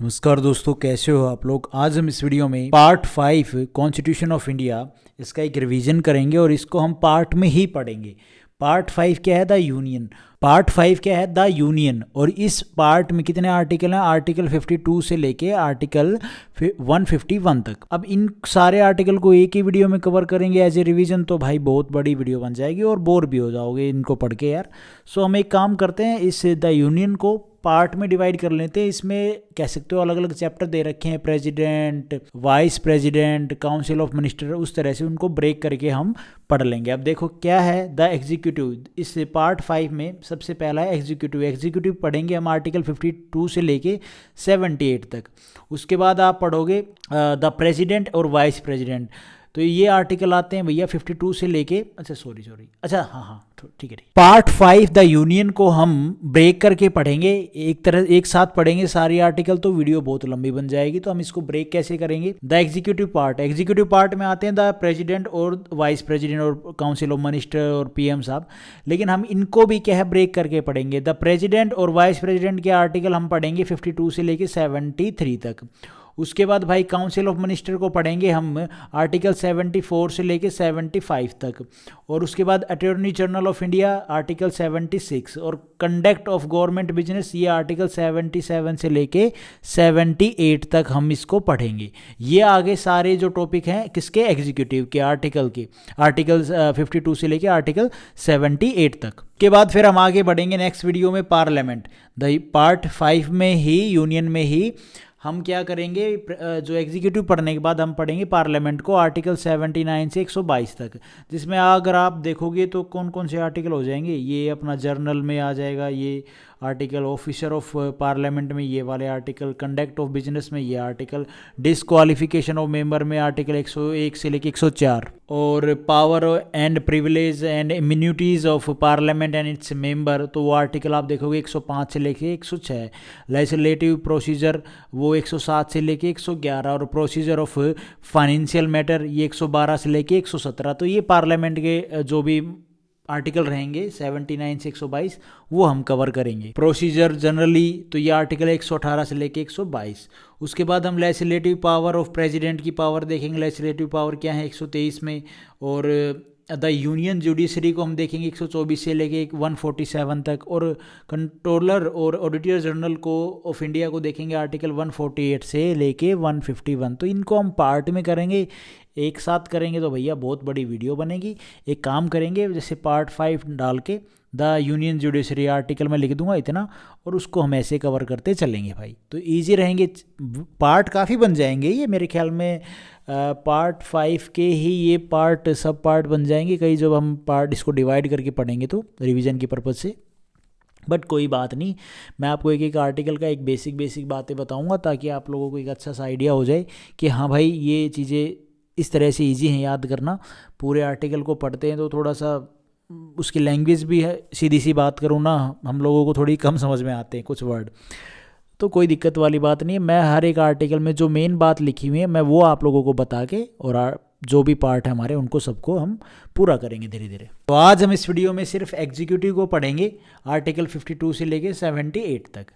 नमस्कार दोस्तों, कैसे हो आप लोग। आज हम इस वीडियो में पार्ट 5 कॉन्स्टिट्यूशन ऑफ इंडिया इसका एक रिवीजन करेंगे और इसको हम पार्ट में ही पढ़ेंगे। पार्ट 5 क्या है? The union. पार्ट 5 क्या है? The union. और इस पार्ट में कितने आर्टिकल हैं? आर्टिकल 52 से लेके आर्टिकल 151 तक। अब इन सारे आर्टिकल को एक ही वीडियो में कवर करेंगे एज ए रिवीजन, तो भाई बहुत बड़ी वीडियो बन जाएगी और बोर भी हो जाओगे इनको पढ़ के यार। सो हम एक काम करते हैं, इस द यूनियन को पार्ट में डिवाइड कर लेते हैं। इसमें कह सकते हो अलग अलग चैप्टर दे रखे हैं, president, vice president, council of minister, उस तरह से उनको ब्रेक करके हम पढ़ लेंगे। अब देखो क्या है द एग्जीक्यूटिव। इस पार्ट 5 में सबसे पहला है एग्जीक्यूटिव। एग्जीक्यूटिव पढ़ेंगे हम आर्टिकल 52 से लेके 78 तक। उसके बाद आप पढ़ोगे द प्रेसिडेंट और वाइस प्रेसिडेंट। तो ये आर्टिकल आते हैं भैया 52 से लेके हाँ ठीक है। पार्ट 5 द यूनियन को हम ब्रेक करके पढ़ेंगे, एक साथ पढ़ेंगे सारी आर्टिकल, तो वीडियो बहुत लंबी बन जाएगी। तो हम इसको ब्रेक कैसे करेंगे? द एग्जीक्यूटिव पार्ट में आते हैं द प्रेसिडेंट और वाइस प्रेसिडेंट और काउंसिल ऑफ मिनिस्टर और पीएम साहब। लेकिन हम इनको भी क्या है ब्रेक करके पढ़ेंगे। द प्रेसिडेंट और वाइस प्रेसिडेंट के आर्टिकल हम पढ़ेंगे 52 से लेके 73 तक। उसके बाद भाई काउंसिल ऑफ मिनिस्टर को पढ़ेंगे हम आर्टिकल 74 से लेके 75 तक। और उसके बाद attorney general of India article 76 और कंडक्ट ऑफ गवर्नमेंट बिजनेस ये आर्टिकल 77 से लेके 78 तक हम इसको पढ़ेंगे। ये आगे सारे जो टॉपिक हैं किसके? एग्जीक्यूटिव के आर्टिकल 52 से लेके आर्टिकल 78 तक। के बाद फिर हम आगे बढ़ेंगे नेक्स्ट वीडियो में पार्लियामेंट। द पार्ट 5 में ही यूनियन में ही हम क्या करेंगे, जो एग्जीक्यूटिव पढ़ने के बाद हम पढ़ेंगे पार्लियामेंट को आर्टिकल 79 से 122 तक। जिसमें अगर आप देखोगे तो कौन कौन से आर्टिकल हो जाएंगे, ये अपना जर्नल में आ जाएगा ये आर्टिकल, ऑफिसर ऑफ पार्लियामेंट में ये वाले आर्टिकल, कंडक्ट ऑफ बिजनेस में ये आर्टिकल, डिसक्वालिफिकेशन ऑफ मेंबर में आर्टिकल 101 से लेके 104, और power and privilege and immunities of parliament and its member, तो वो आर्टिकल आप देखोगे 105 से लेके 106। लेजिस्लेटिव प्रोसीजर वो 107 से लेके 111, और प्रोसीजर ऑफ फाइनेंशियल मैटर ये 112 से लेके 117। तो ये पार्लियामेंट के जो भी आर्टिकल रहेंगे 79 से 122 वो हम कवर करेंगे। प्रोसीजर जनरली तो ये आर्टिकल 118 से लेके 122। उसके बाद हम लेजिस्लेटिव पावर ऑफ प्रेसिडेंट की पावर देखेंगे। लेजिस्लेटिव पावर क्या है 123 में। और द यूनियन जुडिशरी को हम देखेंगे 124 से लेके 147 तक। और कंट्रोलर और ऑडिटर जनरल को ऑफ इंडिया को देखेंगे आर्टिकल 148 से लेके 151। तो इनको हम पार्ट में करेंगे, एक साथ करेंगे तो भैया बहुत बड़ी वीडियो बनेगी। एक काम करेंगे, जैसे पार्ट 5 डाल के द यूनियन जुडिशरी आर्टिकल में लिख दूंगा इतना, और उसको हम ऐसे कवर करते चलेंगे भाई, तो इजी रहेंगे। पार्ट काफ़ी बन जाएंगे ये मेरे ख्याल में। पार्ट 5 के ही ये पार्ट सब पार्ट बन जाएंगे कई, जब हम पार्ट इसको डिवाइड करके पढ़ेंगे तो रिवीजन की पर्पज़ से। बट कोई बात नहीं, मैं आपको एक एक आर्टिकल का एक बेसिक बातें बताऊंगा ताकि आप लोगों को एक अच्छा सा आइडिया हो जाए कि हाँ भाई ये चीज़ें इस तरह से इजी हैं याद करना। पूरे आर्टिकल को पढ़ते हैं तो थोड़ा सा उसकी लैंग्वेज भी है, सीधी सी बात करूँ ना, हम लोगों को थोड़ी कम समझ में आते हैं कुछ वर्ड, तो कोई दिक्कत वाली बात नहीं है। मैं हर एक आर्टिकल में जो मेन बात लिखी हुई है मैं वो आप लोगों को बता के, और जो भी पार्ट है हमारे उनको सबको हम पूरा करेंगे धीरे धीरे। तो आज हम इस वीडियो में सिर्फ एग्जीक्यूटिव को पढ़ेंगे आर्टिकल 52 से लेके 78 तक।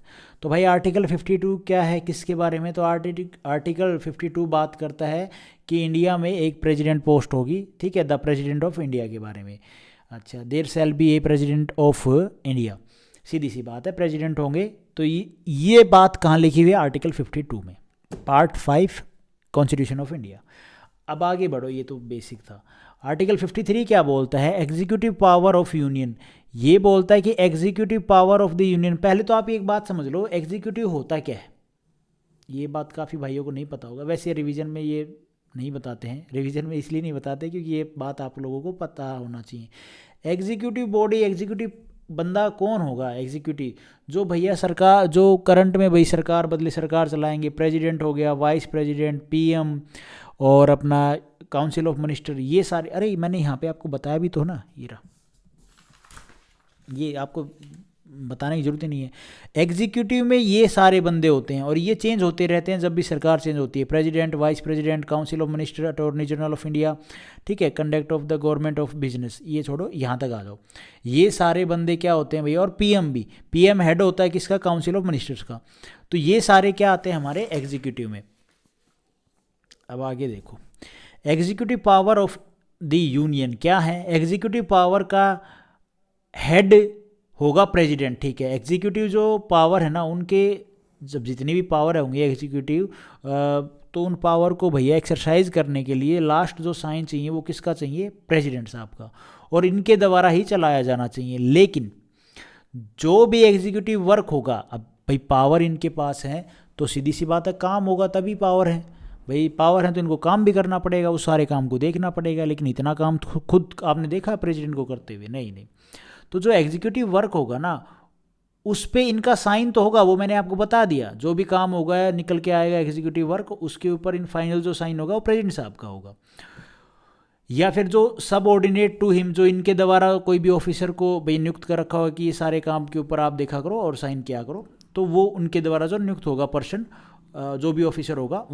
तो भाई आर्टिकल 52 क्या है, किसके बारे में? तो आर्टिकल 52 बात करता है कि इंडिया में एक प्रेसिडेंट पोस्ट होगी, ठीक है, द प्रेसिडेंट ऑफ इंडिया के बारे में। अच्छा, there shall be a president of India, सीधी सी बात है प्रेसिडेंट होंगे। तो ये बात कहाँ लिखी हुई है? आर्टिकल 52 में, पार्ट 5 कॉन्स्टिट्यूशन ऑफ इंडिया। अब आगे बढ़ो, ये तो बेसिक था। आर्टिकल 53 क्या बोलता है? Executive power of union. ये बोलता है कि executive power of the union. पहले तो आप एक बात समझ लो, एग्जीक्यूटिव होता क्या है? ये बात काफ़ी भाइयों को नहीं पता होगा। वैसे रिवीजन में ये नहीं बताते हैं, रिवीजन में इसलिए नहीं बताते क्योंकि ये बात आप लोगों को पता होना चाहिए। एग्जीक्यूटिव बॉडी, एग्जीक्यूटिव बंदा कौन होगा? एग्जीक्यूटिव जो भैया सरकार, जो करंट में भाई सरकार बदले सरकार चलाएंगे, प्रेसिडेंट हो गया, वाइस प्रेसिडेंट, पीएम, और अपना काउंसिल ऑफ मिनिस्टर, ये सारे। अरे मैंने यहाँ पे आपको बताया भी तो ना, ये आपको बताने की जरूरत ही नहीं है। एग्जीक्यूटिव में ये सारे बंदे होते हैं और ये चेंज होते रहते हैं जब भी सरकार चेंज होती है। President, vice president, council of minister, attorney general of India, ठीक है, conduct of the government of business, ये छोड़ो, यहाँ तक आ जाओ। ये सारे बंदे क्या होते हैं भैया, और पीएम भी, पीएम हेड होता है किसका, काउंसिल ऑफ मिनिस्टर्स का। तो ये सारे क्या आते हैं हमारे एग्जीक्यूटिव में। अब आगे देखो, executive power of the union क्या है। एग्जीक्यूटिव पावर का हेड होगा प्रेसिडेंट, ठीक है। एग्जीक्यूटिव जो पावर है ना, उनके जब जितनी भी पावर है होंगी एग्जीक्यूटिव, तो उन पावर को भैया एक्सरसाइज करने के लिए लास्ट जो साइन चाहिए वो किसका चाहिए, प्रेसिडेंट साहब का, और इनके द्वारा ही चलाया जाना चाहिए। लेकिन जो भी एग्जीक्यूटिव वर्क होगा, अब भाई पावर इनके पास है तो सीधी सी बात है काम होगा तभी पावर है। भाई पावर है तो इनको काम भी करना पड़ेगा, उस सारे काम को देखना पड़ेगा। लेकिन इतना काम खुद आपने देखा प्रेसिडेंट को करते हुए, नहीं। तो जो एग्जीक्यूटिव वर्क होगा ना, उस पे इनका साइन तो होगा, वो मैंने आपको बता दिया। जो भी काम होगा निकल के आएगा एग्जीक्यूटिव वर्क, उसके ऊपर इन फाइनल जो साइन होगा वो प्रेसिडेंट साहब का होगा। या फिर जो सबऑर्डिनेट टू हिम, जो इनके द्वारा कोई भी ऑफिसर को भाई नियुक्त कर रखा होगा कि ये सारे काम के ऊपर आप देखा करो और साइन किया करो, तो वो उनके द्वारा जो नियुक्त होगा पर्सन, जो भी ऑफिसर होगा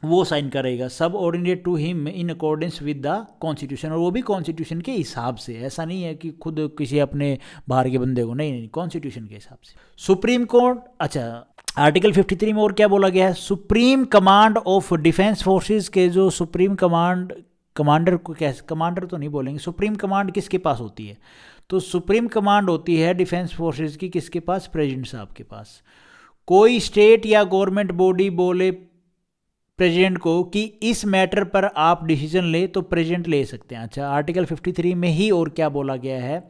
वो साइन करेगा। Subordinate to him in accordance with the constitution, और वो भी कॉन्स्टिट्यूशन के हिसाब से। ऐसा नहीं है कि खुद किसी अपने बाहर के बंदे को, नहीं, कॉन्स्टिट्यूशन के हिसाब से। सुप्रीम कोर्ट, अच्छा, आर्टिकल 53 में और क्या बोला गया है, supreme command of defence forces के जो सुप्रीम कमांडर को, कैसे कमांडर तो नहीं बोलेंगे, सुप्रीम कमांड किसके पास होती है, तो सुप्रीम कमांड होती है डिफेंस फोर्सेज की किसके पास, प्रेसिडेंट साहब के पास। कोई स्टेट या गवर्नमेंट बॉडी बोले प्रेसिडेंट को कि इस मैटर पर आप डिसीजन ले, तो प्रेसिडेंट ले सकते हैं। अच्छा, आर्टिकल 53 में ही और क्या बोला गया है,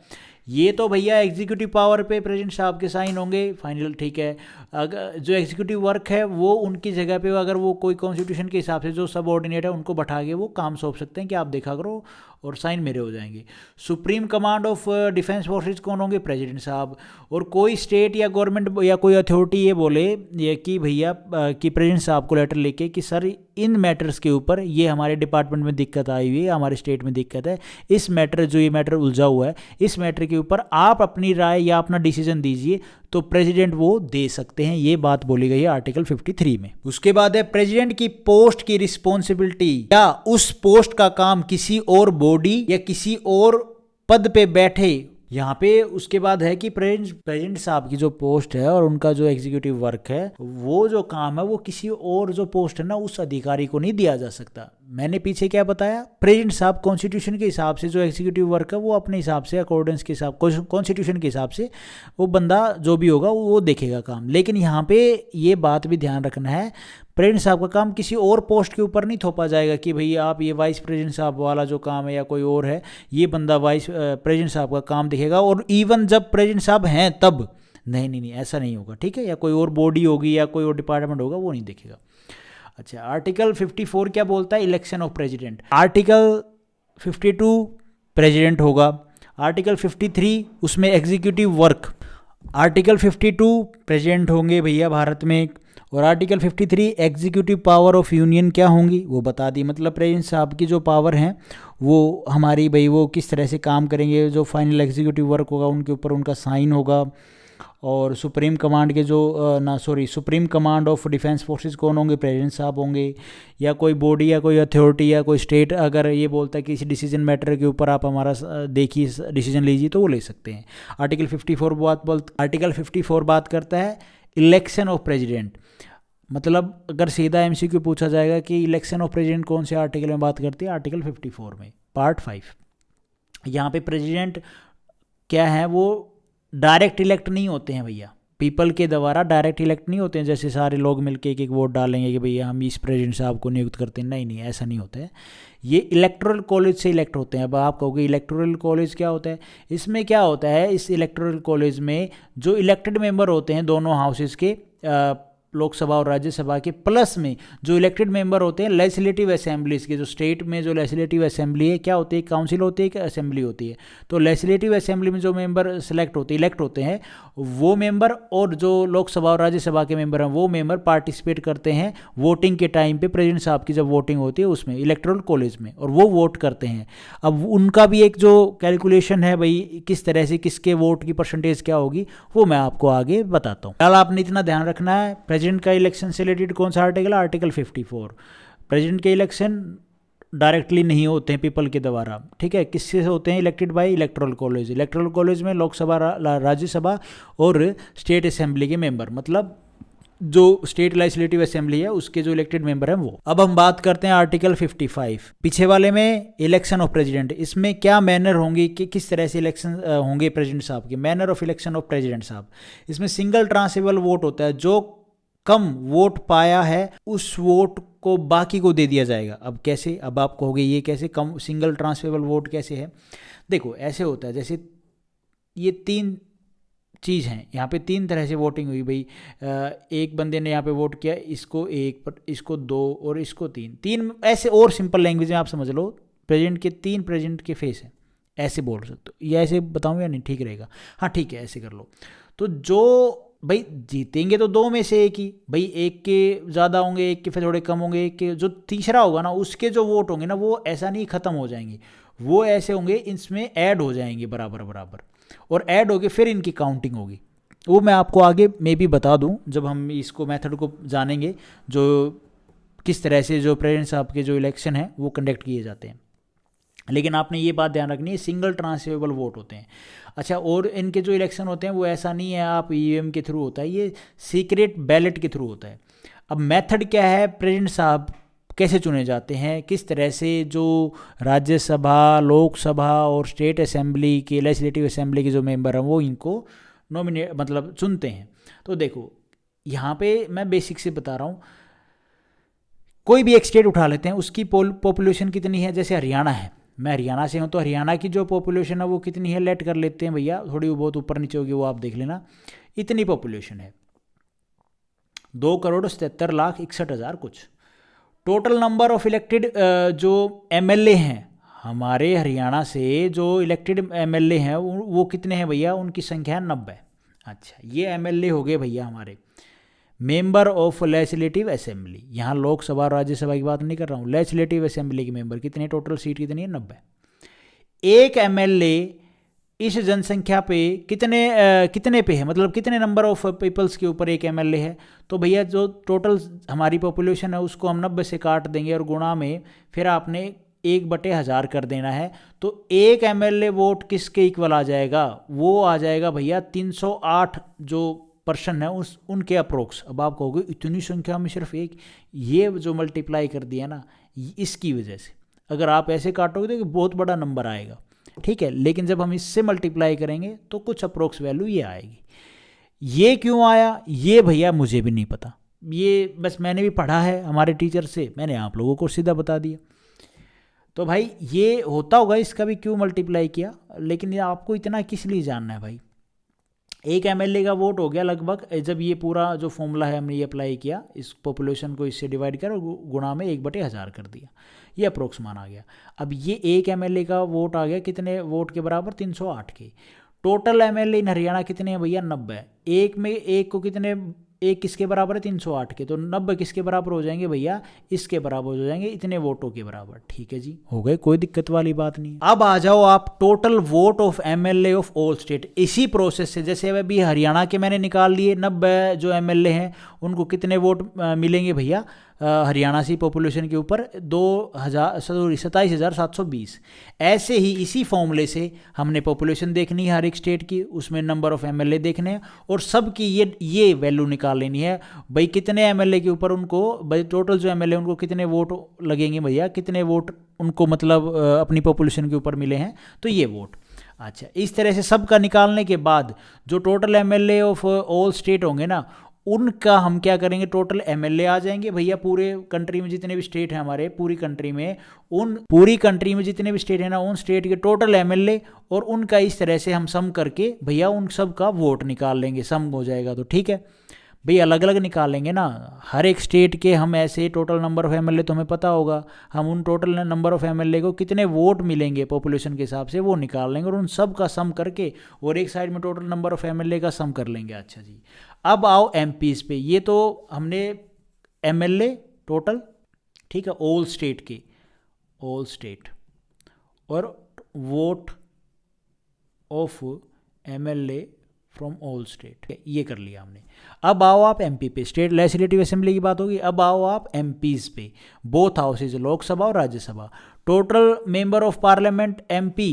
ये तो भैया एग्जीक्यूटिव पावर पे प्रेसिडेंट साहब के साइन होंगे फाइनल, ठीक है। अगर जो एग्जीक्यूटिव वर्क है वो उनकी जगह पे, अगर वो कोई कॉन्स्टिट्यूशन के हिसाब से जो सबऑर्डिनेट है उनको बैठा के वो काम सौंप सकते हैं कि आप देखा करो और साइन मेरे हो जाएंगे। Supreme command of defence forces कौन होंगे, प्रेसिडेंट साहब। और कोई स्टेट या गवर्नमेंट या कोई अथॉरिटी ये बोले ये कि भैया कि प्रेसिडेंट साहब को लेटर लेके कि सर इन मैटर्स के ऊपर ये हमारे डिपार्टमेंट में दिक्कत आई हुई है, हमारे स्टेट में दिक्कत है, इस मैटर जो ये मैटर उलझा हुआ है, इस मैटर के ऊपर आप अपनी राय या अपना डिसीजन दीजिए, तो प्रेसिडेंट वो दे सकते हैं। ये बात बोली गई है आर्टिकल 53 में। उसके बाद है प्रेसिडेंट की पोस्ट की रिस्पॉन्सिबिलिटी या उस पोस्ट का काम किसी और बॉडी या किसी और पद पे बैठे, यहाँ पे उसके बाद है कि प्रेसिडेंट साहब की जो पोस्ट है और उनका जो एग्जीक्यूटिव वर्क है, वो जो काम है वो किसी और जो पोस्ट है ना उस अधिकारी को नहीं दिया जा सकता। मैंने पीछे क्या बताया, प्रेसिडेंट साहब कॉन्स्टिट्यूशन के हिसाब से जो एग्जीक्यूटिव वर्क है वो अपने हिसाब से अकॉर्डेंस के हिसाब, कॉन्स्टिट्यूशन के हिसाब से वो बंदा जो भी होगा वो देखेगा काम। लेकिन यहाँ पे ये बात भी ध्यान रखना है, प्रेसिडेंट साहब का काम किसी और पोस्ट के ऊपर नहीं थोपा जाएगा कि भाई आप ये वाइस प्रेसिडेंट साहब वाला जो काम है या कोई और है, ये बंदा वाइस प्रेसिडेंट साहब का काम देखेगा, और इवन जब प्रेसिडेंट साहब हैं तब नहीं, ऐसा नहीं होगा, ठीक है। या कोई और बॉडी होगी या कोई और डिपार्टमेंट होगा वो नहीं देखेगा। अच्छा, आर्टिकल 54 क्या बोलता है, election of president. Article 52 president होगा, आर्टिकल 53 उसमें एग्जीक्यूटिव वर्क, आर्टिकल 52 प्रेसिडेंट होंगे भैया भारत में, और article 53 executive power of union क्या होंगी वो बता दी। मतलब प्रेसिडेंट साहब की जो पावर हैं वो हमारी भाई वो किस तरह से काम करेंगे, जो फाइनल एग्जीक्यूटिव वर्क होगा उनके ऊपर उनका साइन होगा। और सुप्रीम कमांड के जो supreme command of defence forces कौन होंगे, प्रेसिडेंट साहब होंगे। या कोई बॉडी या कोई अथॉरिटी या कोई स्टेट अगर ये बोलता है कि इस डिसीजन मैटर के ऊपर आप हमारा देखिए डिसीजन लीजिए, तो वो ले सकते हैं। आर्टिकल 54 बात करता है इलेक्शन ऑफ प्रेसिडेंट। मतलब अगर सीधा एमसीक्यू पूछा जाएगा कि इलेक्शन ऑफ प्रेसिडेंट कौन से आर्टिकल में बात करती है, आर्टिकल 54 में पार्ट 5। यहाँ पे प्रेसिडेंट क्या है, वो डायरेक्ट इलेक्ट नहीं होते हैं भैया, पीपल के द्वारा डायरेक्ट इलेक्ट नहीं होते हैं, जैसे सारे लोग मिलके एक वोट डालेंगे कि भैया हम इस प्रेसिडेंट साहब को नियुक्त करते हैं, नहीं, ऐसा नहीं होता है। ये इलेक्टोरल कॉलेज से इलेक्ट होते हैं। अब आप कहोगे इलेक्टोरल कॉलेज क्या होता है, इसमें क्या होता है, इस इलेक्टोरल कॉलेज में जो इलेक्टेड मेंबर होते हैं दोनों हाउसेस के, लोकसभा और राज्यसभा के, प्लस में जो इलेक्टेड मेंबर होते हैं लेजिस्लेटिव असेंबलीज के, जो स्टेट में जो लेजिस्लेटिव असेंबली है, क्या होती है, काउंसिल होती है कि असेंबली होती है, तो लेजिस्लेटिव असेंबली में जो मेंबर सेलेक्ट होते इलेक्ट होते हैं वो मेंबर, और जो लोकसभा और राज्यसभा के मेंबर हैं वो मेंबर पार्टिसिपेट करते हैं वोटिंग के टाइम पे, प्रेसिडेंट साहब की जब वोटिंग होती है उसमें इलेक्टोरल कॉलेज में, और वो वोट करते हैं। अब उनका भी एक जो कैलकुलेशन है भाई, किस तरह से किसके वोट की परसेंटेज क्या होगी, वो मैं आपको आगे बताता हूँ। कल आपने इतना ध्यान रखना है, प्रेसिडेंट का इलेक्शन से रिलेटेड कौन सा आर्टिकल है, आर्टिकल 54। प्रेसिडेंट के इलेक्शन डायरेक्टली नहीं होते हैं पीपल के द्वारा, ठीक है, किससे होते हैं, elected by electoral college. Electoral college में लोकसभा, राज्यसभा और स्टेट असेंबली के मेंबर, मतलब जो स्टेट लेजिस्लेटिव असेंबली है उसके जो इलेक्टेड मेंबर हैं वो। अब हम बात करते हैं आर्टिकल 55 पीछे वाले में, इलेक्शन ऑफ प्रेसिडेंट। इसमें क्या मैनर होंगे कि किस तरह से इलेक्शन होंगे प्रेसिडेंट साहब के, manner of election of president साहब। इसमें सिंगल ट्रांसफरेबल वोट होता है, जो कम वोट पाया है उस वोट को बाकी को दे दिया जाएगा। अब कैसे, अब आप कहोगे ये कैसे, कम सिंगल ट्रांसफरेबल वोट कैसे है, देखो ऐसे होता है, जैसे ये 3 चीज़ हैं, यहाँ पे 3 तरह से वोटिंग हुई भाई। एक बंदे ने यहाँ पे वोट किया, इसको 1 पर, इसको 2 और इसको 3 ऐसे, और सिंपल लैंग्वेज में आप समझ लो, प्रेसिडेंट के 3 प्रेसिडेंट के फेस हैं, ऐसे बोल सकते हो, या ऐसे बताऊँ या नहीं, ठीक रहेगा, हाँ ठीक है ऐसे कर लो। तो जो भाई जीतेंगे तो 2 में से एक ही, भाई एक के ज़्यादा होंगे, एक के फिर थोड़े कम होंगे, एक के जो तीसरा होगा ना उसके जो वोट होंगे ना वो ऐसा नहीं ख़त्म हो जाएंगे, वो ऐसे होंगे इसमें ऐड हो जाएंगे बराबर बराबर, और ऐड होके फिर इनकी काउंटिंग होगी। वो मैं आपको आगे में भी बता दूं जब हम इसको मेथड को जानेंगे, जो किस तरह से जो प्रेसिडेंट साहब के जो इलेक्शन है वो कंडक्ट किए जाते हैं। लेकिन आपने ये बात ध्यान रखनी है, सिंगल ट्रांसफरेबल वोट होते हैं। अच्छा, और इनके जो इलेक्शन होते हैं वो ऐसा नहीं है आप ईवीएम के थ्रू होता है, ये सीक्रेट बैलेट के थ्रू होता है। अब मेथड क्या है, प्रेसिडेंट साहब कैसे चुने जाते हैं, किस तरह से जो राज्यसभा, लोकसभा और स्टेट असेंबली के, लेजिस्लेटिव असेंबली के जो मेंबर हैं वो इनको नॉमिनेट मतलब चुनते हैं। तो देखो यहाँ पे मैं बेसिक से बता रहा हूँ, कोई भी एक स्टेट उठा लेते हैं, उसकी पॉपुलेशन कितनी है, जैसे हरियाणा है, मैं हरियाणा से हूँ तो हरियाणा की जो पॉपुलेशन है वो कितनी है, लेट कर लेते हैं भैया, थोड़ी बहुत ऊपर नीचे होगी वो आप देख लेना, इतनी पॉपुलेशन है 2,77,61,000 कुछ। टोटल नंबर ऑफ इलेक्टेड जो एमएलए हैं हमारे हरियाणा से, जो इलेक्टेड एमएलए हैं वो कितने हैं भैया, उनकी संख्या है 90। अच्छा, ये एमएलए हो गए भैया हमारे मेंबर ऑफ लेजिस्लेटिव असेंबली। यहाँ लोकसभा राज्यसभा की बात नहीं कर रहा हूँ, लेजिस्लेटिव असेंबली के मेंबर कितने, टोटल सीट कितनी है 90। एक एमएलए इस जनसंख्या पे कितने पे है, मतलब कितने नंबर ऑफ पीपल्स के ऊपर एक एमएलए है। तो भैया जो टोटल हमारी पॉपुलेशन है उसको हम 90 से काट देंगे और गुणा में फिर आपने 1/1000 कर देना है। तो एक एमएलए वोट किसके इक्वल आ जाएगा, वो आ जाएगा भैया 308 जो पर्सन है उनके अप्रोक्स। अब आप कहोगे इतनी संख्या में सिर्फ एक, ये जो मल्टीप्लाई कर दिया ना इसकी वजह से, अगर आप ऐसे काटोगे तो बहुत बड़ा नंबर आएगा, ठीक है, लेकिन जब हम इससे मल्टीप्लाई करेंगे तो कुछ अप्रोक्स वैल्यू ये आएगी। ये क्यों आया ये भैया मुझे भी नहीं पता, ये बस मैंने भी पढ़ा है हमारे टीचर से, मैंने आप लोगों को सीधा बता दिया। तो भाई ये होता होगा इसका भी क्यों मल्टीप्लाई किया, लेकिन ये आपको इतना किस लिए जानना है भाई। एक एमएलए का वोट हो गया लगभग, जब ये पूरा जो फॉर्मूला है हमने ये अप्लाई किया, इस पॉपुलेशन को इससे डिवाइड कर गुणा में 1/1000 कर दिया, ये अप्रोक्स मान आ गया। अब ये एक एमएलए का वोट आ गया कितने वोट के बराबर, 308 के। टोटल एमएलए इन हरियाणा कितने हैं भैया, 90। एक में एक को कितने, एक किसके बराबर है, 308 के, तो 90 किसके बराबर हो जाएंगे भैया, इसके बराबर हो जाएंगे, इतने वोटों के बराबर। ठीक है जी, हो गए, कोई दिक्कत वाली बात नहीं। अब आ जाओ आप total vote of MLA of all state. इसी प्रोसेस से, जैसे अभी हरियाणा के मैंने निकाल लिए 90 जो एमएलए हैं उनको कितने वोट मिलेंगे भैया हरियाणा से पॉपुलेशन के ऊपर, 27,720। ऐसे ही इसी फॉर्मूले से हमने पॉपुलेशन देखनी है हर एक स्टेट की, उसमें नंबर ऑफ एमएलए देखने हैं और सबकी ये वैल्यू निकाल लेनी है भाई, कितने एमएलए के ऊपर उनको भाई टोटल जो एमएलए उनको कितने वोट लगेंगे भैया, कितने वोट उनको मतलब अपनी पॉपुलेशन के ऊपर मिले हैं, तो ये वोट। अच्छा, इस तरह से सबका निकालने के बाद जो total MLA of all state होंगे ना, उनका हम क्या करेंगे, टोटल एमएलए आ जाएंगे भैया पूरे कंट्री में जितने भी स्टेट हैं हमारे, पूरी कंट्री में जितने भी स्टेट हैं ना, उन स्टेट के टोटल एमएलए और उनका इस तरह से हम सम करके भैया उन सब का वोट निकाल लेंगे, सम हो जाएगा तो ठीक है। भाई अलग अलग निकालेंगे ना, हर एक स्टेट के हम ऐसे टोटल नंबर ऑफ एमएलए तो हमें पता होगा, हम उन टोटल नंबर ऑफ एमएलए को कितने वोट मिलेंगे पॉपुलेशन के हिसाब से वो निकाल लेंगे और उन सब का सम करके और एक साइड में टोटल नंबर ऑफ एमएलए का सम कर लेंगे। अच्छा जी, अब आओ एमपीज पे। ये तो हमने एमएलए टोटल, ठीक है, ऑल स्टेट के, ऑल स्टेट, और vote of MLA from all state, ये कर लिया हमने। अब आओ आप एमपी पे, स्टेट लेजिस्लेटिव असेंबली की बात होगी। अब आओ आप एमपीज पे, बोथ हाउसेज, लोकसभा और Rajya Sabha. Total member of parliament MP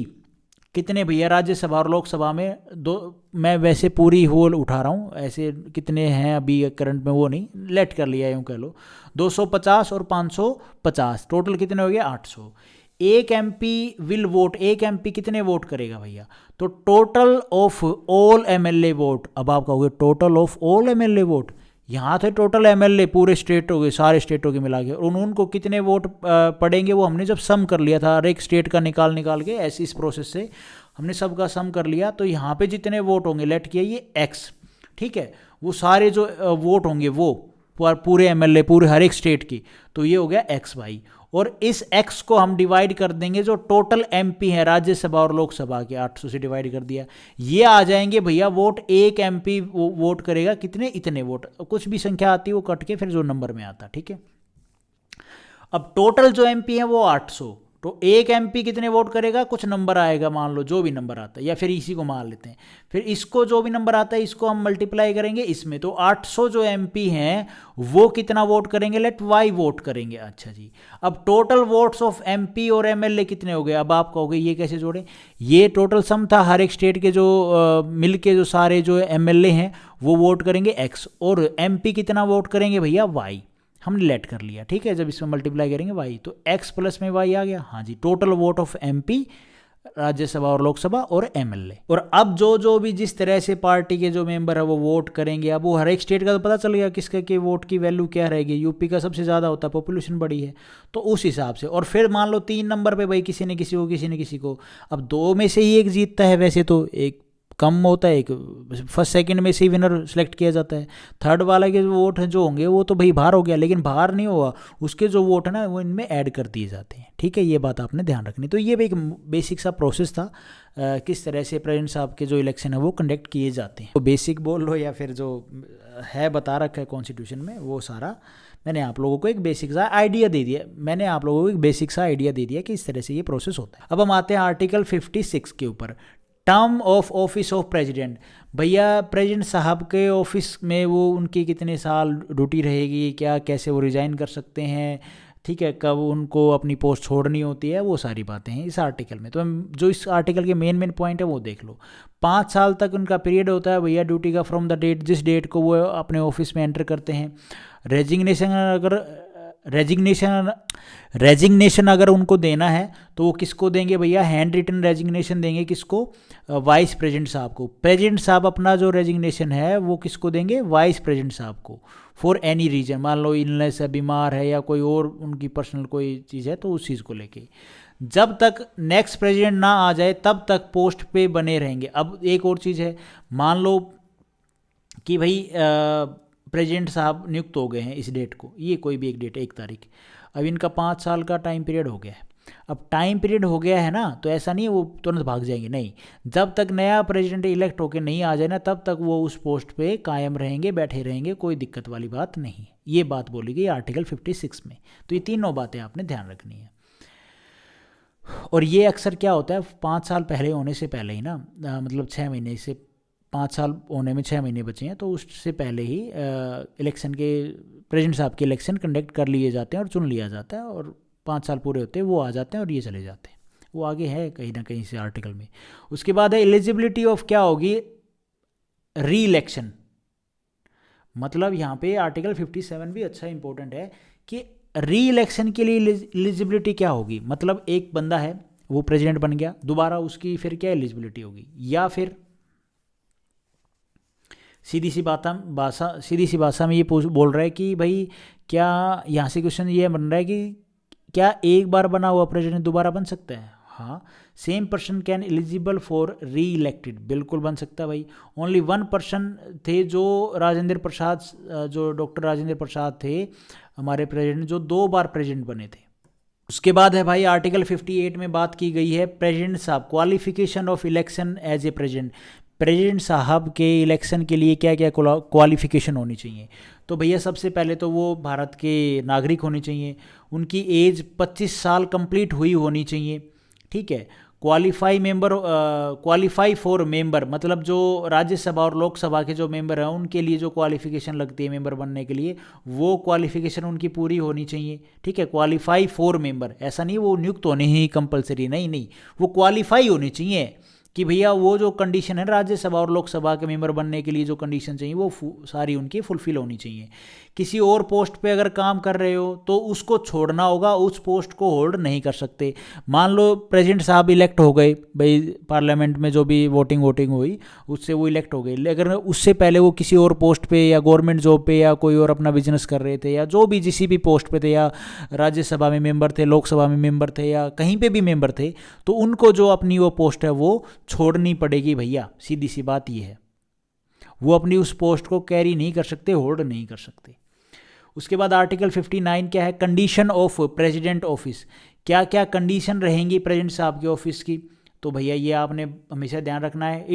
कितने भैया राज्यसभा और लोकसभा में? दो, मैं वैसे पूरी होल उठा रहा हूँ, ऐसे कितने हैं अभी करंट में वो नहीं, लेट कर लिया यूँ कह लो, 250 और 550, टोटल कितने हो गए? 800। एक एमपी विल वोट, एक एमपी कितने वोट करेगा भैया? तो total of all MLA vote. अब आप कहोगे total of all MLA vote, यहाँ थे टोटल एमएलए पूरे स्टेट हो गए, सारे स्टेटों के मिला के, और उनको कितने वोट पड़ेंगे वो हमने जब सम कर लिया था, हर एक स्टेट का निकाल के ऐसे इस प्रोसेस से हमने सबका सम कर लिया। तो यहाँ पे जितने वोट होंगे, लेट किया ये एक्स, ठीक है, वो सारे जो वोट होंगे वो पूरे एमएलए पूरे हर एक स्टेट की, तो ये हो गया एक्स भाई। और इस x को हम डिवाइड कर देंगे जो टोटल एमपी है राज्यसभा और लोकसभा के, 800 से डिवाइड कर दिया, ये आ जाएंगे भैया वोट। एक एमपी वोट करेगा कितने? इतने वोट, कुछ भी संख्या आती है वो कट के फिर जो नंबर में आता, ठीक है। अब टोटल जो एमपी है वो 800, तो एक एमपी कितने वोट करेगा? कुछ नंबर आएगा, मान लो जो भी नंबर आता है, या फिर इसी को मान लेते हैं, फिर इसको जो भी नंबर आता है इसको हम मल्टीप्लाई करेंगे इसमें, तो 800 जो एमपी हैं वो कितना वोट करेंगे? लेट वाई वोट करेंगे। अच्छा जी, अब टोटल वोट्स ऑफ एमपी और एमएलए कितने हो गए? अब आप कहोगे ये कैसे जोड़ें? ये टोटल सम था हर एक स्टेट के जो मिल के जो सारे जो एमएलए हैं वो वोट करेंगे एक्स, और एमपी कितना वोट करेंगे भैया? वाई। हमने लेट कर लिया, ठीक है, जब इसमें मल्टीप्लाई करेंगे वाई, तो x प्लस में वाई आ गया। हाँ जी, total vote of MP, Rajya Sabha और लोकसभा और एमएलए। और अब जो भी जिस तरह से पार्टी के जो मेंबर है वो वोट करेंगे, अब वो हर एक स्टेट का तो पता चल गया किसका के वोट की वैल्यू क्या रहेगी। यूपी का सबसे ज़्यादा होता है, पॉपुलेशन बड़ी है, तो उस हिसाब से। और फिर मान लो 3 नंबर पे भाई किसी ने किसी को, किसी ने किसी को, अब 2 में से ही एक जीतता है, वैसे तो एक कम होता है, एक फर्स्ट सेकंड में से ही विनर सेलेक्ट किया जाता है। थर्ड वाला के जो वोट हैं जो होंगे वो तो भाई बाहर हो गया, लेकिन बाहर नहीं हुआ, उसके जो वोट है ना वो इनमें ऐड कर दिए जाते हैं, ठीक है, ये बात आपने ध्यान रखनी। तो ये भी एक बेसिक सा प्रोसेस था किस तरह से प्रेसिडेंट साहब के जो इलेक्शन है वो कंडक्ट किए जाते हैं। तो बेसिक बोल लो या फिर जो है बता रखा है कॉन्स्टिट्यूशन में, वो सारा मैंने आप लोगों को एक बेसिक सा आइडिया दे दिया, मैंने आप लोगों को एक बेसिक सा आइडिया दे दिया कि इस तरह से ये प्रोसेस होता है। अब हम आते हैं आर्टिकल 56 के ऊपर, term of office of president. भैया प्रेसिडेंट साहब के ऑफिस में वो उनकी कितने साल ड्यूटी रहेगी, क्या कैसे वो रिज़ाइन कर सकते हैं, ठीक है, कब उनको अपनी पोस्ट छोड़नी होती है, वो सारी बातें हैं इस आर्टिकल में। तो हम जो इस आर्टिकल के मेन पॉइंट है वो देख लो। 5 साल तक उनका पीरियड होता है भैया ड्यूटी का, फ्रॉम द डेट, जिस डेट को वो अपने ऑफिस में एंटर करते हैं। रेजिग्नेशन अगर उनको देना है तो वो किसको देंगे भैया? हैंड रिटन रेजिग्नेशन देंगे, किसको? वाइस प्रेसिडेंट साहब को। प्रेसिडेंट साहब अपना जो रेजिग्नेशन है वो किसको देंगे? वाइस प्रेसिडेंट साहब को, फॉर एनी रीजन, मान लो इलनेस है, बीमार है, या कोई और उनकी पर्सनल कोई चीज़ है, तो उस चीज़ को लेके जब तक नेक्स्ट प्रेसिडेंट ना आ जाए तब तक पोस्ट पे बने रहेंगे। अब एक और चीज़ है, मान लो कि भाई प्रेसिडेंट साहब नियुक्त हो गए हैं इस डेट को, ये कोई भी एक डेट, 1 तारीख, अब इनका 5 साल का टाइम पीरियड हो गया है। अब टाइम पीरियड हो गया है ना, तो ऐसा नहीं है वो तुरंत भाग जाएंगे, नहीं, जब तक नया प्रेसिडेंट इलेक्ट होकर नहीं आ जाए ना तब तक वो उस पोस्ट पे कायम रहेंगे, बैठे रहेंगे, कोई दिक्कत वाली बात नहीं। ये बात बोली गई आर्टिकल 56 में। तो ये तीनों बातें आपने ध्यान रखनी है। और ये अक्सर क्या होता है, 5 साल पहले होने से पहले ही ना, मतलब 6 महीने से, 5 साल होने में 6 महीने बचे हैं, तो उससे पहले ही इलेक्शन के, प्रेसिडेंट साहब के इलेक्शन कंडक्ट कर लिए जाते हैं और चुन लिया जाता है, और 5 साल पूरे होते हैं वो आ जाते हैं और ये चले जाते हैं। वो आगे है कहीं ना कहीं से आर्टिकल में। उसके बाद है एलिजिबिलिटी ऑफ, क्या होगी? री इलेक्शन। मतलब यहाँ पे आर्टिकल 57 भी अच्छा इंपॉर्टेंट है कि री इलेक्शन के लिए एलिजिबिलिटी क्या होगी। मतलब एक बंदा है वो प्रेसिडेंट बन गया, दोबारा उसकी फिर क्या एलिजिबिलिटी होगी? या फिर सीधी सी भाषा में ये बोल रहा है कि भाई क्या यहाँ से क्वेश्चन ये बन रहा है कि क्या एक बार बना हुआ प्रेसिडेंट दोबारा बन सकता है? हाँ, same person can eligible for री इलेक्टेड, बिल्कुल बन सकता है भाई। ओनली वन पर्सन थे जो राजेंद्र प्रसाद, जो डॉक्टर राजेंद्र प्रसाद थे हमारे प्रेसिडेंट, जो 2 बार प्रेसिडेंट बने थे। उसके बाद है भाई आर्टिकल 58 में बात की गई है प्रेसिडेंट साहब qualification of election as a president. President साहब के इलेक्शन के लिए क्या क्या क्वालिफिकेशन होनी चाहिए? तो भैया सबसे पहले तो वो भारत के नागरिक होने चाहिए, उनकी एज 25 साल कंप्लीट हुई होनी चाहिए, ठीक है। क्वालिफाई फॉर मेंबर, मतलब जो राज्यसभा और लोकसभा के जो मेंबर हैं उनके लिए जो क्वालिफिकेशन लगती है मेंबर बनने के लिए, वो क्वालिफिकेशन उनकी पूरी होनी चाहिए, ठीक है। क्वालिफाई फॉर मेंबर, ऐसा नहीं वो नियुक्त होने ही कंपलसरी, नहीं नहीं, वो क्वालिफाई होनी चाहिए कि भैया वो जो कंडीशन है राज्यसभा और लोकसभा के मेंबर बनने के लिए जो कंडीशन चाहिए वो सारी उनकी फुलफिल होनी चाहिए। किसी और पोस्ट पे अगर काम कर रहे हो तो उसको छोड़ना होगा, उस पोस्ट को होल्ड नहीं कर सकते। मान लो प्रेसिडेंट साहब इलेक्ट हो गए भाई, पार्लियामेंट में जो भी वोटिंग हुई उससे वो इलेक्ट हो गए, लेकिन उससे पहले वो किसी और पोस्ट पे या गवर्नमेंट जॉब पे या कोई और अपना बिजनेस कर रहे थे या जो भी जिसी भी पोस्ट पे थे, या राज्यसभा में मेंबर थे, लोकसभा में मेंबर थे, या कहीं पे भी मेंबर थे, तो उनको जो अपनी वो पोस्ट है वो छोड़नी पड़ेगी भैया, सीधी सी बात ये है। वो अपनी उस पोस्ट को कैरी नहीं कर सकते, होल्ड नहीं कर सकते। उसके बाद आर्टिकल 59 क्या है? कंडीशन ऑफ प्रेसिडेंट ऑफिस, क्या क्या कंडीशन रहेंगी प्रेसिडेंट साहब के ऑफिस की? तो भैया ये आपने हमेशा ध्यान रखना है,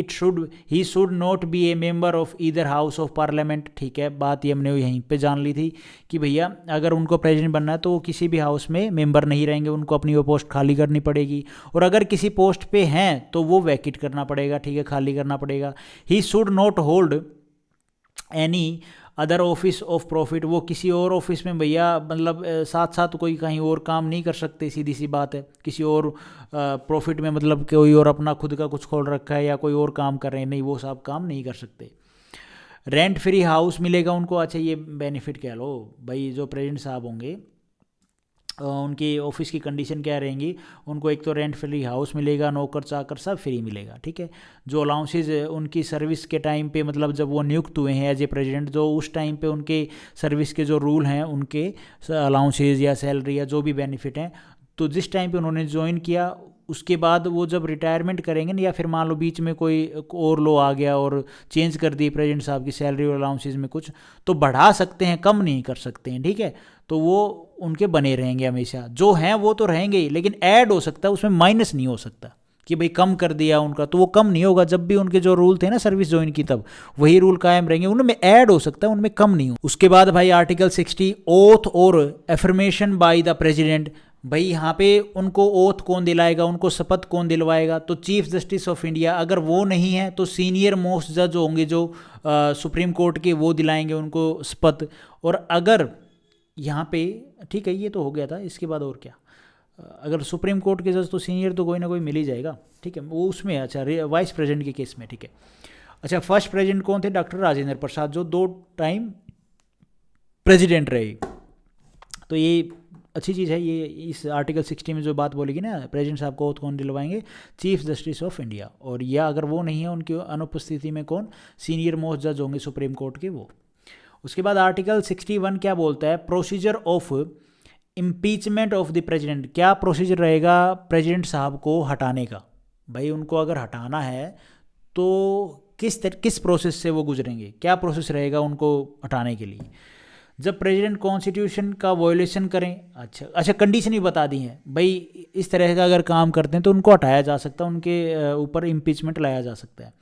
he should not be A member of either house of parliament, ठीक है। बात ये हमने यहीं पे जान ली थी कि भैया अगर उनको प्रेसिडेंट बनना है तो वो किसी भी हाउस में मेंबर नहीं रहेंगे, उनको अपनी वो पोस्ट खाली करनी पड़ेगी, और अगर किसी पोस्ट पे हैं तो वो वैकेट करना पड़ेगा, ठीक है, खाली करना पड़ेगा। He should not hold any other office of profit, वो किसी और ऑफिस में भैया मतलब साथ साथ कोई कहीं और काम नहीं कर सकते, सीधी सी बात है। किसी और प्रॉफिट में मतलब कोई और अपना खुद का कुछ खोल रखा है या कोई और काम कर रहे हैं, नहीं, वो सब काम नहीं कर सकते। रेंट फ्री हाउस मिलेगा उनको। अच्छा, ये बेनिफिट कह लो भाई, जो प्रेसिडेंट साहब होंगे उनकी ऑफिस की कंडीशन क्या रहेंगी? उनको एक तो रेंट फ्री हाउस मिलेगा, नौकर चाकर सब फ्री मिलेगा, ठीक है। जो अलाउंसेज उनकी सर्विस के टाइम पे, मतलब जब वो नियुक्त हुए हैं एज ए प्रेसिडेंट, जो उस टाइम पे उनके सर्विस के जो रूल हैं, उनके अलाउंसेज या सैलरी या जो भी बेनिफिट हैं, तो जिस टाइम पे उन्होंने ज्वाइन किया उसके बाद वो जब रिटायरमेंट करेंगे ना, या फिर मान लो बीच में कोई और लो आ गया और चेंज कर दी प्रेसिडेंट साहब की सैलरी और अलाउंसेज में कुछ, तो बढ़ा सकते हैं, कम नहीं कर सकते हैं, ठीक है। तो वो उनके बने रहेंगे हमेशा, जो हैं वो तो रहेंगे ही, लेकिन ऐड हो सकता है, उसमें माइनस नहीं हो सकता कि भाई कम कर दिया उनका, तो वो कम नहीं होगा। जब भी उनके जो रूल थे ना सर्विस ज्वाइन की, तब वही रूल कायम रहेंगे, उनमें ऐड हो सकता है, उनमें कम नहीं हो। उसके बाद भाई आर्टिकल 60 ओथ और एफर्मेशन बाय द प्रेसिडेंट, भाई यहाँ पे उनको ओथ कौन दिलाएगा, उनको शपथ कौन दिलवाएगा? तो चीफ जस्टिस ऑफ इंडिया, अगर वो नहीं है तो सीनियर मोस्ट जज होंगे जो सुप्रीम कोर्ट के, वो दिलाएंगे उनको शपथ। और अगर यहाँ पे, ठीक है, ये तो हो गया था, इसके बाद और क्या? अगर सुप्रीम कोर्ट के जज तो सीनियर तो कोई ना कोई मिल ही जाएगा, ठीक है, वो उसमें। अच्छा, वाइस प्रेसिडेंट के केस में, ठीक है। अच्छा, फर्स्ट प्रेसिडेंट कौन थे? डॉक्टर राजेंद्र प्रसाद, जो 2 टाइम प्रेसिडेंट रहे। तो ये अच्छी चीज़ है, ये इस आर्टिकल 60 में जो बात बोलेगी ना, प्रेसिडेंट साहब को कौन दिलवाएंगे? Chief justice of India. और या अगर वो नहीं है, उनकी अनुपस्थिति में कौन? सीनियर मोस्ट जज होंगे सुप्रीम कोर्ट के, वो। उसके बाद आर्टिकल 61 क्या बोलता है? Procedure of impeachment of the president, क्या प्रोसीजर रहेगा प्रेसिडेंट साहब को हटाने का? भाई उनको अगर हटाना है तो किस प्रोसेस से वो गुजरेंगे, क्या प्रोसेस रहेगा उनको हटाने के लिए? जब प्रेसिडेंट कॉन्स्टिट्यूशन का वायोलेशन करें, अच्छा कंडीशन भी बता दी है भाई, इस तरह का अगर काम करते हैं तो उनको हटाया जा सकता है, उनके ऊपर इम्पीचमेंट लाया जा सकता है।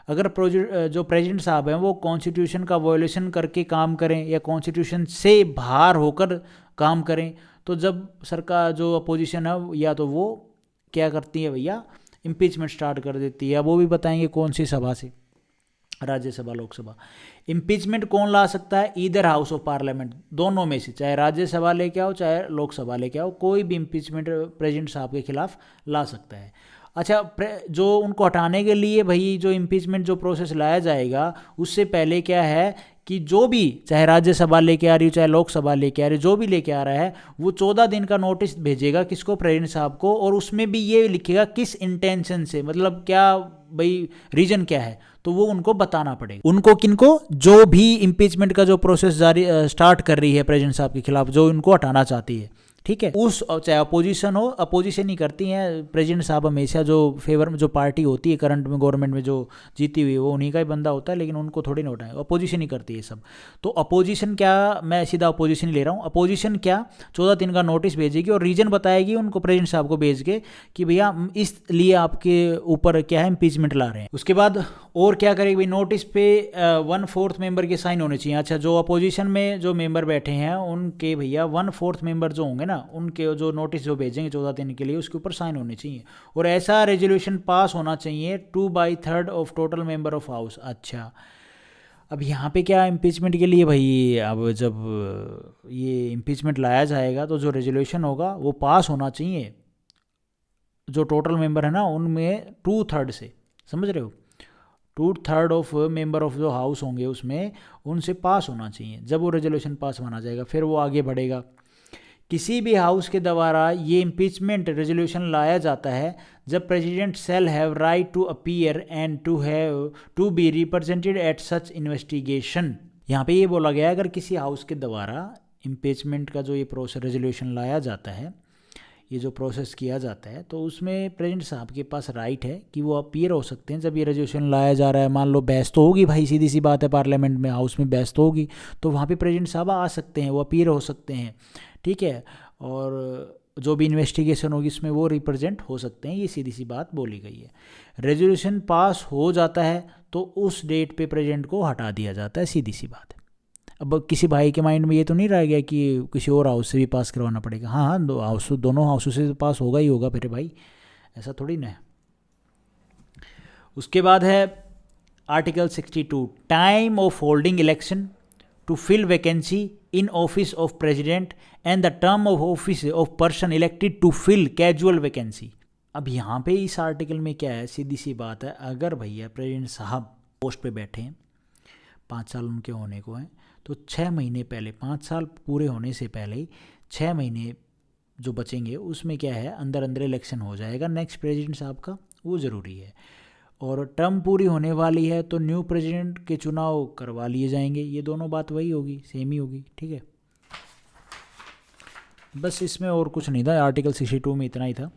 अगर जो प्रेसिडेंट साहब हैं वो कॉन्स्टिट्यूशन का वायोलेशन करके काम करें या कॉन्स्टिट्यूशन से बाहर होकर काम करें, तो जब सरकार जो अपोजिशन है या तो वो क्या करती है भैया, इम्पीचमेंट स्टार्ट कर देती है। वो भी बताएंगे कौन सी सभा से, राज्यसभा लोकसभा। इम्पीचमेंट कौन ला सकता है? ईदर हाउस ऑफ पार्लियामेंट, दोनों में से, चाहे राज्यसभा लेके आओ चाहे लोकसभा लेके आओ, कोई भी इम्पीचमेंट प्रेसिडेंट साहब के खिलाफ ला सकता है। अच्छा, जो उनको हटाने के लिए भाई जो इम्पीचमेंट जो प्रोसेस लाया जाएगा, उससे पहले क्या है कि जो भी, चाहे राज्यसभा लेके आ रही हो चाहे लोकसभा लेके आ रही हो, जो भी लेके आ रहा है, वो 14 दिन का नोटिस भेजेगा, किसको? प्रेसिडेंट साहब को। और उसमें भी ये लिखेगा किस इंटेंशन से, मतलब क्या भाई रीजन क्या है, तो वो उनको बताना पड़ेगा। उनको किनको? जो भी इम्पीचमेंट का जो प्रोसेस जारी स्टार्ट कर रही है प्रेसिडेंट साहब के खिलाफ, जो उनको हटाना चाहती है, ठीक है। उस चाहे अपोजिशन हो, अपोजिशन ही करती हैं प्रेसिडेंट साहब हमेशा, जो फेवर में जो पार्टी होती है करंट में गवर्नमेंट में जो जीती हुई है वो उन्हीं का ही बंदा होता है, लेकिन उनको थोड़ी ना उठाए, अपोजिशन ही करती है सब। तो अपोजिशन क्या, मैं सीधा अपोजिशन ही ले रहा हूँ, अपोजिशन क्या 14 दिन का नोटिस भेजेगी और रीजन बताएगी उनको प्रेसिडेंट साहब को भेज के कि भैया इसलिए आपके ऊपर क्या है इम्पीचमेंट ला रहे हैं। उसके बाद और क्या करेगी भाई, नोटिस पे 1/4 मेंबर के साइन होने चाहिए। अच्छा, जो अपोजिशन में जो मेंबर बैठे हैं उनके भैया 1/4 मेंबर जो होंगे ना, उनके जो नोटिस जो भेजेंगे 14 दिन के लिए उसके ऊपर साइन होने चाहिए। और ऐसा रेजोल्यूशन पास होना चाहिए 2/3 of total member of house. अच्छा, अब यहाँ पे क्या इम्पीचमेंट के लिए भाई, अब जब ये इम्पीचमेंट लाया जाएगा तो जो रेजोल्यूशन होगा वो पास होना चाहिए जो टोटल मेंबर है ना उनमें 2/3 से, समझ रहे हो, 2/3 ऑफ मेंबर ऑफ जो हाउस होंगे उसमें उनसे पास होना चाहिए। जब वो रेजोल्यूशन पास माना जाएगा फिर वो आगे बढ़ेगा। किसी भी हाउस के द्वारा ये इम्पीचमेंट रेजोल्यूशन लाया जाता है जब president shall have right to appear and to be represented at such investigation. यहाँ पे ये बोला गया है अगर किसी हाउस के द्वारा इम्पीचमेंट का जो ये प्रोसेस रेजोल्यूशन लाया जाता है, ये जो प्रोसेस किया जाता है, तो उसमें प्रेसिडेंट साहब के पास राइट है कि वो अपीयर हो सकते हैं जब ये रेजोल्यूशन लाया जा रहा है। मान लो बहस तो होगी भाई, सीधी सी बात है, पार्लियामेंट में हाउस में बहस तो होगी, तो वहाँ पे प्रेसिडेंट साहब आ सकते हैं, वो अपीयर हो सकते हैं, ठीक है। और जो भी इन्वेस्टिगेशन होगी उसमें वो रिप्रेजेंट हो सकते हैं, ये सीधी सी बात बोली गई है। रेजोल्यूशन पास हो जाता है तो उस डेट पे प्रेसिडेंट को हटा दिया जाता है, सीधी सी बात है। अब किसी भाई के माइंड में ये तो नहीं रह गया कि किसी और हाउस से भी पास करवाना पड़ेगा। हाँ हाँ, दोनों हाउसों से तो पास होगा ही होगा फिर भाई, ऐसा थोड़ी ना है। उसके बाद है article 62, time of holding election to fill vacancy in office of president and the term of office of person elected to fill casual vacancy. अब यहाँ पे इस आर्टिकल में क्या है, सीधी सी बात है, अगर भैया प्रेसिडेंट साहब पोस्ट पे बैठे हैं, 5 साल उनके होने को हैं, तो 6 महीने पहले, 5 साल पूरे होने से पहले ही 6 महीने जो बचेंगे उसमें क्या है अंदर अंदर इलेक्शन हो जाएगा नेक्स्ट प्रेसिडेंट साहब का, वो ज़रूरी है। और टर्म पूरी होने वाली है तो न्यू प्रेसिडेंट के चुनाव करवा लिए जाएंगे, ये दोनों बात वही होगी, सेम ही होगी, ठीक है। बस इसमें और कुछ नहीं था, आर्टिकल 62 में इतना ही था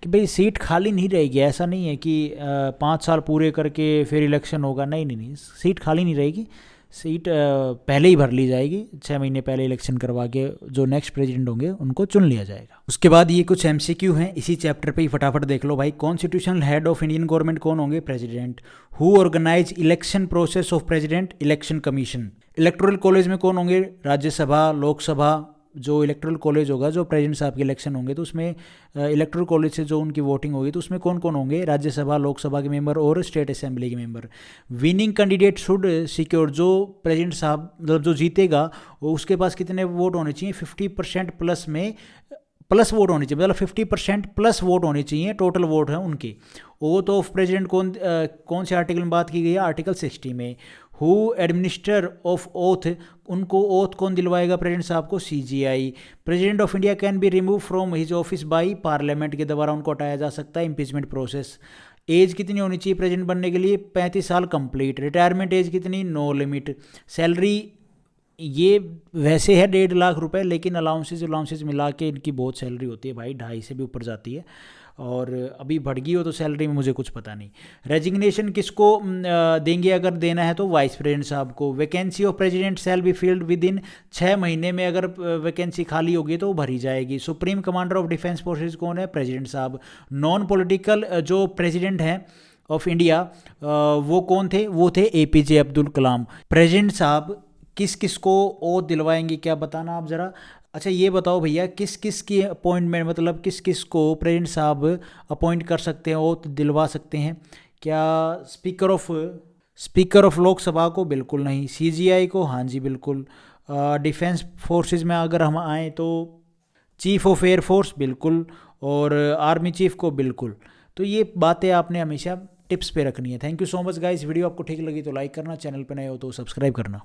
कि भाई सीट खाली नहीं रहेगी। ऐसा नहीं है कि 5 साल पूरे करके फिर इलेक्शन होगा, नहीं नहीं नहीं, सीट खाली नहीं रहेगी, सीट पहले ही भर ली जाएगी, 6 महीने पहले इलेक्शन करवा के जो नेक्स्ट प्रेसिडेंट होंगे उनको चुन लिया जाएगा। उसके बाद ये कुछ एमसीक्यू हैं इसी चैप्टर पे ही, फटाफट देख लो भाई। Constitutional head of Indian government कौन होंगे? President. Who organise election process of president? Election commission. Electoral college में कौन होंगे? राज्यसभा, लोकसभा, जो इलेक्ट्रल कॉलेज होगा, जो प्रेसिडेंट साहब के इलेक्शन होंगे तो उसमें इलेक्ट्रल कॉलेज से जो उनकी वोटिंग होगी तो उसमें कौन कौन होंगे? राज्यसभा, लोकसभा के मेंबर और स्टेट असेंबली के member. Winning candidate should secure, जो प्रेसिडेंट साहब मतलब जो जीतेगा वो उसके पास कितने वोट होने चाहिए? 50% प्लस में प्लस वोट होने चाहिए, मतलब 50% प्लस वोट होने चाहिए, टोटल वोट हैं उनके। ओथ ऑफ प्रेसिडेंट कौन से आर्टिकल में बात की गई है? आर्टिकल 60 में। हु एडमिनिस्टर ऑफ ओथ, उनको ओथ कौन दिलवाएगा प्रेसिडेंट साहब को? CGI. President of India can be remove from his office by parliament, के द्वारा उनको हटाया जा सकता है इम्पीचमेंट प्रोसेस। एज कितनी होनी चाहिए प्रेसिडेंट बनने के लिए? 35 साल कंप्लीट। रिटायरमेंट एज कितनी? No limit. सैलरी ये वैसे है 1.5 लाख रुपए, लेकिन अलाउंसेज मिला के इनकी बहुत सैलरी होती है भाई, 2.5 से भी ऊपर जाती है, और अभी बढ़ गई हो तो सैलरी में मुझे कुछ पता नहीं। रेजिग्नेशन किसको देंगे अगर देना है तो? वाइस प्रेसिडेंट साहब को। Vacancy of president shall be filled with in 6 महीने में, अगर वैकेंसी खाली होगी तो भरी जाएगी। Supreme commander of defence forces कौन है? प्रेसिडेंट साहब। नॉन पॉलिटिकल जो प्रेसिडेंट हैं ऑफ इंडिया वो कौन थे? वो थे APJ अब्दुल कलाम। प्रेसिडेंट साहब किस किस को ओथ दिलवाएंगे, क्या बताना आप ज़रा। अच्छा ये बताओ भैया, किस किस की अपॉइंटमेंट, मतलब किस किस को प्रेसिडेंट साहब अपॉइंट कर सकते हैं, ओथ दिलवा सकते हैं? क्या स्पीकर ऑफ लोकसभा को? बिल्कुल नहीं। CGI को? हाँ जी बिल्कुल। डिफेंस फोर्सेस में अगर हम आएँ तो चीफ ऑफ एयर फोर्स? बिल्कुल। और आर्मी चीफ को? बिल्कुल। तो ये बातें आपने हमेशा टिप्स पे रखनी है। Thank you so much guys. Video आपको ठीक लगी तो लाइक करना, चैनल पे नए हो तो सब्सक्राइब करना।